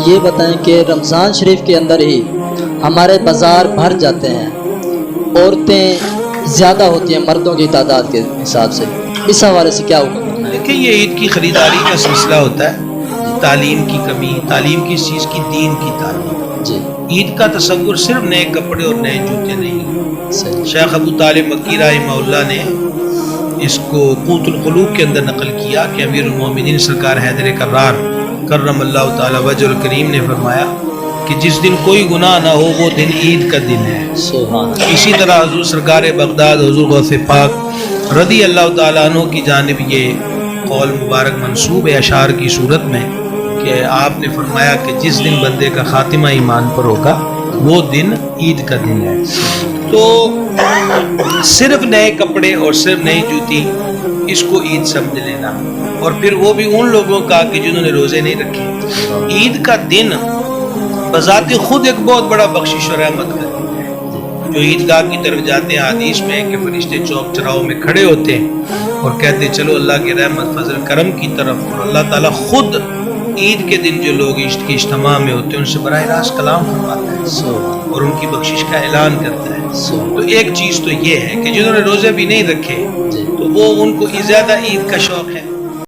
یہ بتائیں کہ رمضان شریف کے اندر ہی ہمارے بازار بھر جاتے ہیں، عورتیں زیادہ ہوتی ہیں مردوں کی تعداد کے حساب سے، اس حوالے سے کیا حکم ہے؟ دیکھیں یہ عید کی خریداری کا سلسلہ ہوتا ہے، تعلیم کی کمی، تعلیم کس چیز کی؟ دین کی تعلیم۔ جی عید کا تصور صرف نئے کپڑے اور نئے جوتے نہیں۔ صحیح۔ شیخ ابو طالب مکی رحمہ اللہ نے اس کو قوت القلوب کے اندر نقل کیا کہ امیر المومنین سرکار حیدر کرار کرم اللہ تعالی وجہ الکریم نے فرمایا کہ جس دن کوئی گناہ نہ ہو وہ دن عید کا دن ہے۔ سبحان اللہ۔ اسی طرح حضور سرکار بغداد حضور غوث پاک رضی اللہ تعالیٰ عنہ کی جانب یہ قول مبارک منسوب ہے اشعار کی صورت میں کہ آپ نے فرمایا کہ جس دن بندے کا خاتمہ ایمان پر ہوگا وہ دن عید کا دن ہے۔ تو صرف نئے کپڑے اور صرف نئی جوتی اس کو عید سمجھ لینا، اور پھر وہ بھی ان لوگوں کا کہ جنہوں نے روزے نہیں رکھے۔ عید کا دن بذات خود ایک بہت بڑا بخشش اور رحمت کا دن ہے۔ جو عیدگاہ کی طرف جاتے ہیں حدیث میں کہ فرشتے چوک چراہوں میں کھڑے ہوتے ہیں اور کہتے چلو اللہ کی رحمت فضل کرم کی طرف، اور اللہ تعالیٰ خود عید کے دن جو لوگ عشق کی اجتماع میں ہوتے ہیں ان سے براہ راست کلام فرماتا ہے اور ان کی بخشش کا اعلان کرتا ہے۔ تو ایک چیز تو یہ ہے کہ جنہوں نے روزے بھی نہیں رکھے تو وہ ان کو زیادہ عید کا شوق ہے،